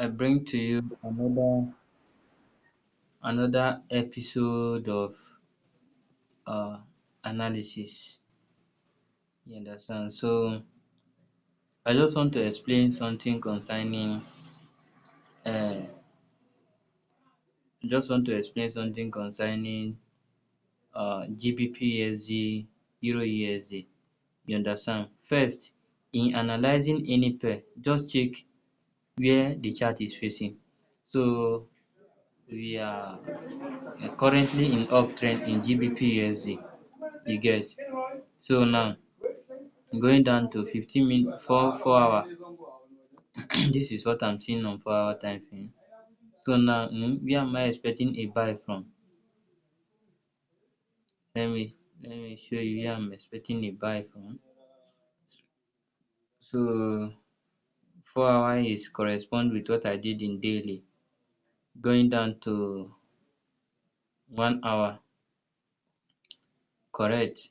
I bring to you another episode of uh, analysis. You understand? So I just want to explain something concerning. Uh, just want to explain something concerning GBP Euro USD. You understand? First, in analyzing any pair, just check where the chart is facing. So we are currently in uptrend in GBP USD. You get? So now going down to 15 minutes, 4 hour. This is what I'm seeing on 4 hour time frame. So now, where am I expecting a buy from? Let me show you where I'm expecting a buy from. So 4 hour is correspond with what I did in daily. Going down to 1 hour, correct?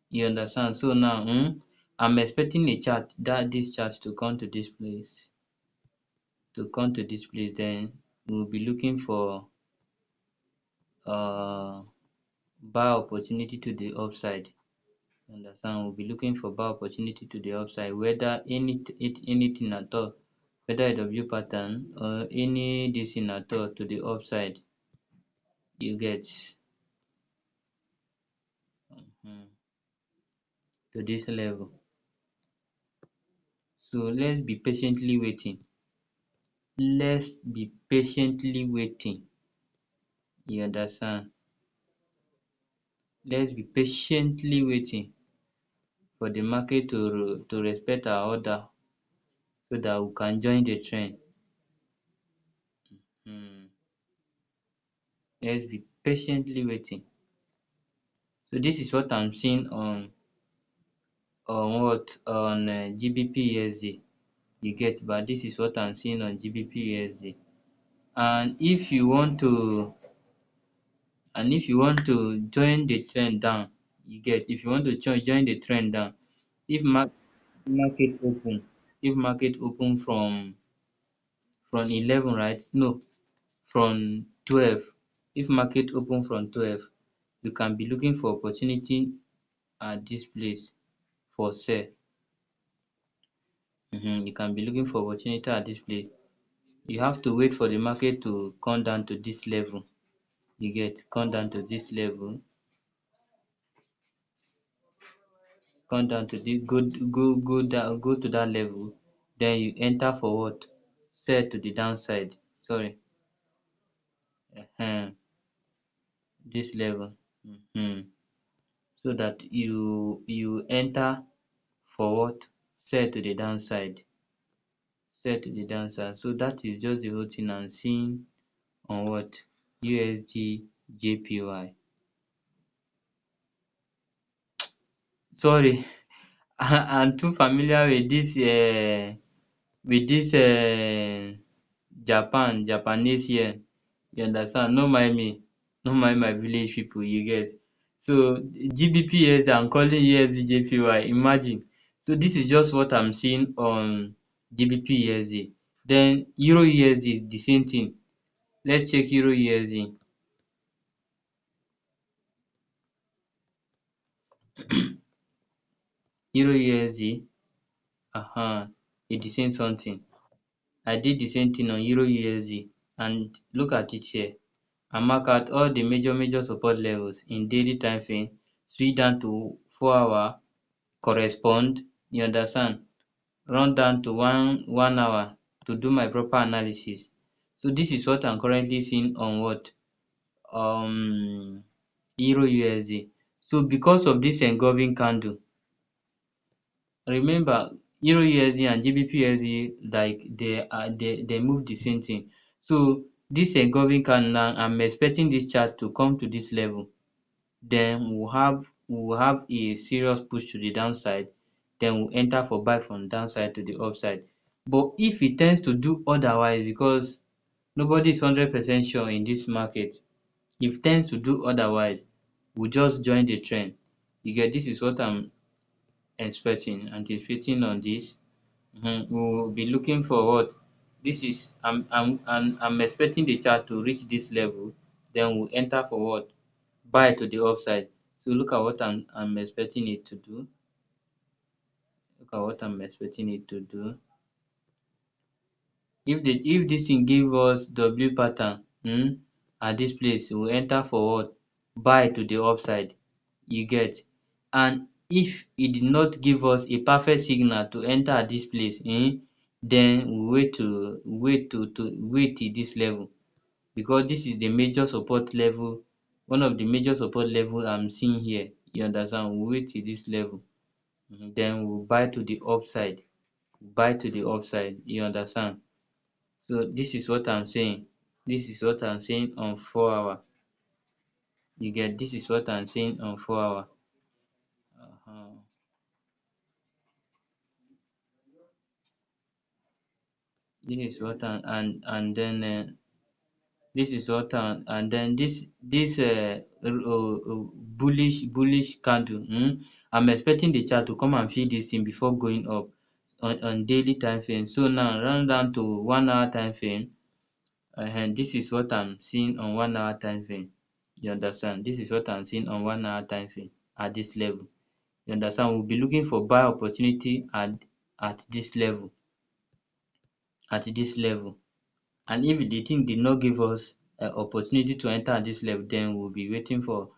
You understand? So now, I'm expecting a chart that this chart to come to this place. Then we'll be looking for uh buy opportunity to the upside. Understand? We'll be looking for buy opportunity to the upside, whether anything at all, whether a W pattern or any this thing at all to the upside. You get um to this level. So let's be patiently waiting. Let's be patiently waiting. You understand? Let's be patiently waiting for the market to respect our order so that we can join the trend. um Let's be patiently waiting. So this is what I'm seeing on GBP USD. You get, but this is what I'm seeing on GBP USD. And if you want to join the trend down, you get, if you want to join the trend down, if market open, if market open from 11, right? No, from 12. If market open from 12, you can be looking for opportunity at this place for sell. You can be looking for opportunity at this place. You have to wait for the market to come down to this level. You get, come down to this level, come down to this, go to that level, then you enter for what? Sell to the downside. Sorry, this level. So that you enter for what? Sell to the downside. Sell to the downside. So that is just the whole thing I'm seeing on what? USD JPY. Sorry, I'm too familiar with this Japanese here. You understand? No mind me. No mind my village people, you get. So GBP I'm calling USD JPY. Imagine. So this is just what I'm seeing on GBP USD. Then Euro USD is the same thing. Let's check Euro USD. Euro USD. It the same something. I did the same thing on Euro USD, and look at it here. I mark out all the major support levels in daily time frame, switch down to 4 hour, correspond, you understand, run down to one hour to do my proper analysis. So this is what I'm currently seeing on what? Euro USD. So because of this engulfing candle, remember Euro USD and GBP USD, like they move the same thing. So this engulfing candle now, I'm expecting this chart to come to this level. Then we'll have a serious push to the downside. Then we'll enter for buy from downside to the upside. But if it tends to do otherwise, because nobody is 100% sure in this market, if it tends to do otherwise, we'll just join the trend. You get, this is what I'm anticipating on this. We'll be looking for what? This is I'm expecting the chart to reach this level, then we'll enter for what? Buy to the upside. So look at what I'm expecting it to do. Look at what I'm expecting it to do. If this thing give us W pattern at this place, we'll enter for what? Buy to the upside. You get? And if it did not give us a perfect signal to enter at this place, then we wait till this level, because this is the major support level, one of the major support level I'm seeing here. You understand? We wait till this level, then we buy to the upside. Buy to the upside. You understand? So this is what I'm saying. This is what I'm saying on 4 hour. You get? This is what I'm saying on 4 hour. Uh-huh. This is what and then this is what and then this bullish candle. I'm expecting the chart to come and fill this thing before going up on daily time frame. So now run down to 1 hour time frame. And this is what I'm seeing on 1 hour time frame. You understand? This is what I'm seeing on 1 hour time frame at this level. You understand? We'll be looking for buy opportunity at this level. At this level. And if the thing did not give us opportunity to enter at this level, then we'll be waiting for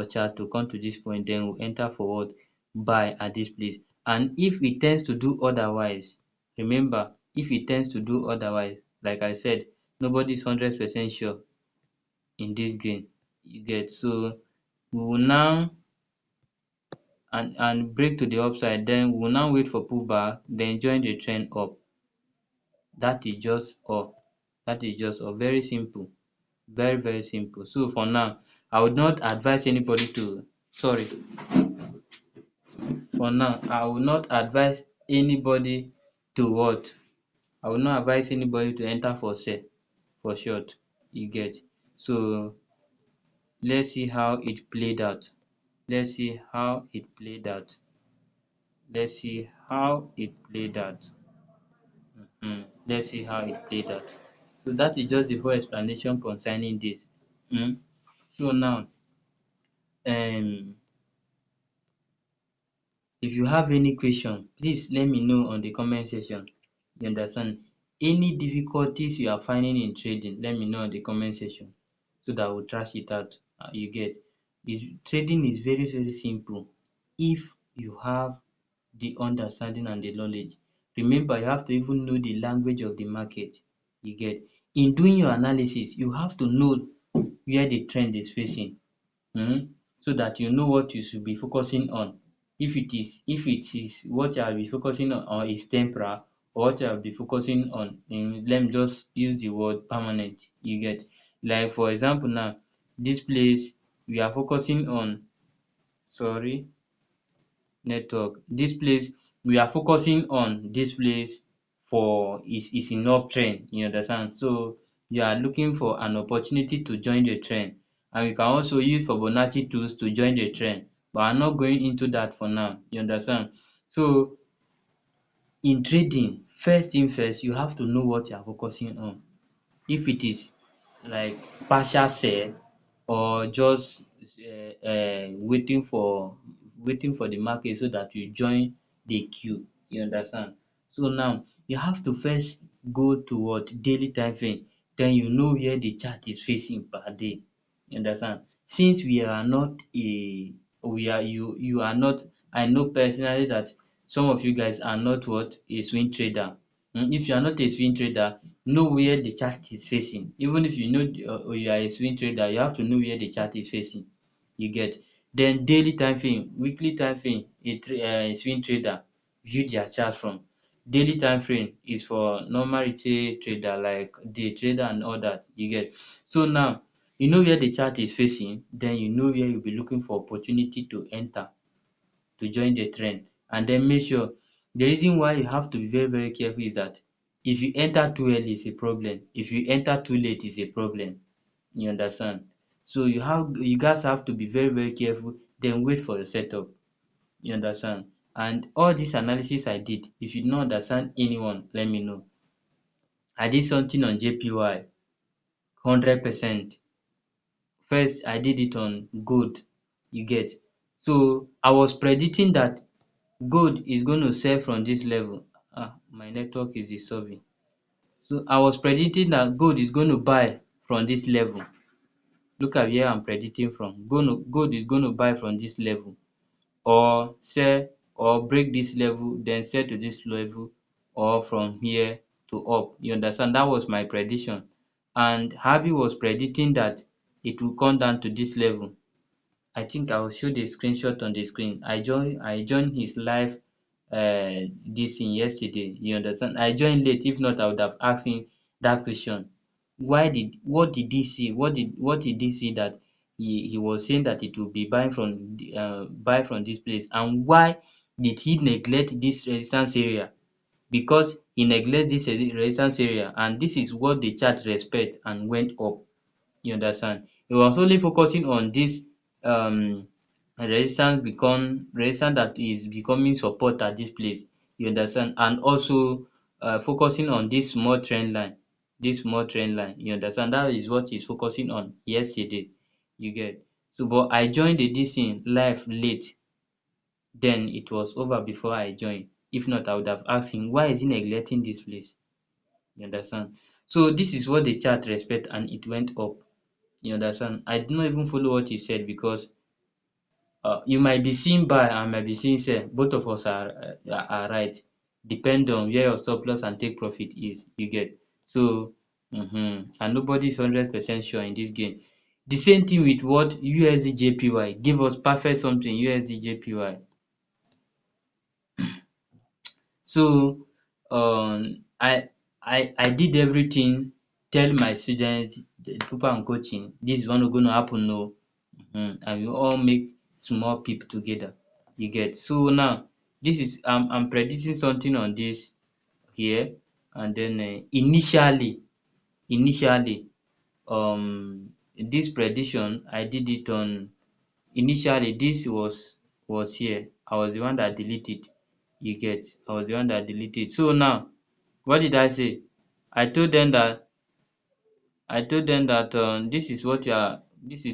chart to come to this point, then we'll enter forward buy at this place. And if it tends to do otherwise, remember, if it tends to do otherwise, like I said, nobody is 100% sure in this game. You get? So we will now and break to the upside, then we will now wait for pullback, then join the trend up. That is just all. That is just all. Very simple. Very, very simple. So for now, I would not advise anybody to, sorry, for now, I will not advise anybody to what? I will not advise anybody to enter for sale, for short. You get? So let's see how it played out. Let's see how it played out. Let's see how it played out. Let's see how it played out. So that is just the whole explanation concerning this. Mm. So now, um, if you have any question, please let me know on the comment section. You understand? Any difficulties you are finding in trading, let me know in the comment section so that we'll trash it out. You get? Trading is very, very simple if you have the understanding and the knowledge. Remember, you have to even know the language of the market. You get? In doing your analysis, you have to know where the trend is facing, so that you know what you should be focusing on. If it is what you will be focusing on or is temporal, or what you will be focusing on in, let me just use the word permanent. You get? Like for example now, this place we are focusing on, sorry, network. This place we are focusing on, this place for is in uptrend. You understand? So you are looking for an opportunity to join the trend, and we can also use Fibonacci tools to join the trend, but I'm not going into that for now. You understand? So in trading, first thing first, you have to know what you are focusing on. If it is like partial sell or just waiting for the market so that you join the queue. You understand? So now you have to first go to what? Daily time frame. Then you know where the chart is facing per day. You understand? Since we are not a we are you are not, I know personally that some of you guys are not what? A swing trader. If you are not a swing trader, know where the chart is facing. Even if you know you are a swing trader, you have to know where the chart is facing. You get? Then daily time frame, weekly time frame, a swing trader view their chart from. Daily time frame is for normal retail trader like day trader and all that. You get? So now you know where the chart is facing, then you know where you'll be looking for opportunity to enter, to join the trend. And then make sure, the reason why you have to be very, very careful is that if you enter too early is a problem. If you enter too late is a problem. You understand? So you guys have to be very, very careful, then wait for your setup. You understand? And all this analysis I did, if you don't understand anyone, let me know. I did something on JPY 100%. First I did it on gold, you get. So I was predicting that gold is going to sell from this level. My network is disturbing. So I was predicting that gold is going to buy from this level. Look at where I'm predicting from. Gold is going to buy from this level, or sell, or break this level, then sell to this level, or from here to up. You understand? That was my prediction. And Harvey was predicting that it will come down to this level. I think I will show the screenshot on the screen. I joined his live this thing yesterday. You understand? I joined late. If not, I would have asked him that question. What did he see? What did he see that he was saying that it will be buy from this place, and why did he neglect this resistance area? Because he neglect this resistance area, and this is what the chart respect and went up. You understand? He was only focusing on this um resistance that is becoming support at this place. You understand? And also focusing on this small trend line. This small trend line. You understand? That is what he's focusing on yesterday. You get. So but I joined the this thing live late. Then it was over before I joined. If not, I would have asked him why is he neglecting this place. You understand? So this is what the chart respect, and it went up. You understand? I did not even follow what he said because you might be seeing buy and might be seeing sell. Both of us are right. Depend on where your stop loss and take profit is. You get. So and nobody is 100% sure in this game. The same thing with what USD JPY. Give us perfect something USD JPY. So I did everything, tell my students, the people I'm coaching, this is what gonna happen o. And we all make small peep together. You get. So now this is I'm predicting something on this here, and then initially this prediction I did it on. Initially this was here. I was the one that deleted. You get. I was the one that deleted. So now what did I say? I told them that this is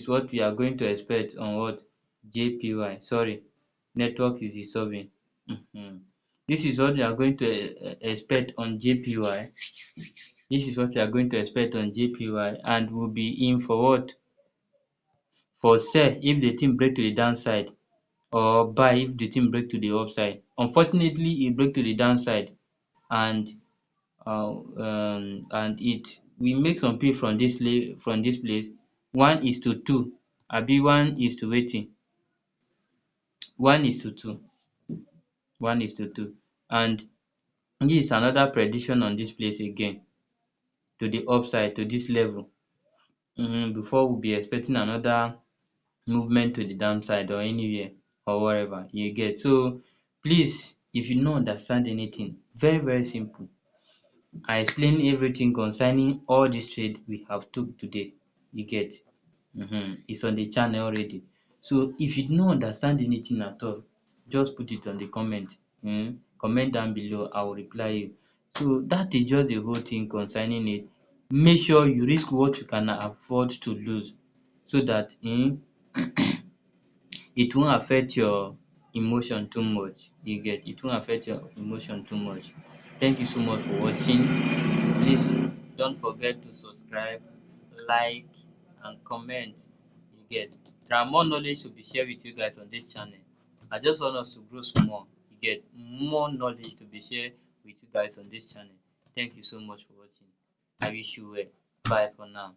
what we are going to expect on what JPY. Sorry, network is disturbing. This is what we are going to expect on JPY. This is what we are going to expect on JPY, and we'll be in for what? For sell if the thing break to the downside, or buy if the thing break to the upside. Unfortunately, it break to the downside, and it we make some pay from from this place. 1:2, abi 1 is to wetin? 1:2. 1:2. And this is another prediction on this place again, to the upside, to this level. Before we'll be expecting another movement to the downside or anywhere or wherever you get. So please, if you no understand anything, very very simple. I explain everything concerning all dis trade we have took today. You get. It's on the channel already. So if you no understand anything at all, just put it on the comment. Comment down below, I will reply you. So that is just the whole thing concerning it. Make sure you risk what you can afford to lose, so that it won't affect your emotion too much. You get. It won't affect your emotion too much. Thank you so much for watching. Please don't forget to subscribe, like, and comment. You get. There are more knowledge to be shared with you guys on this channel. I just want us to grow small. You get. More knowledge to be shared with you guys on this channel. Thank you so much for watching. I wish you well. Bye for now.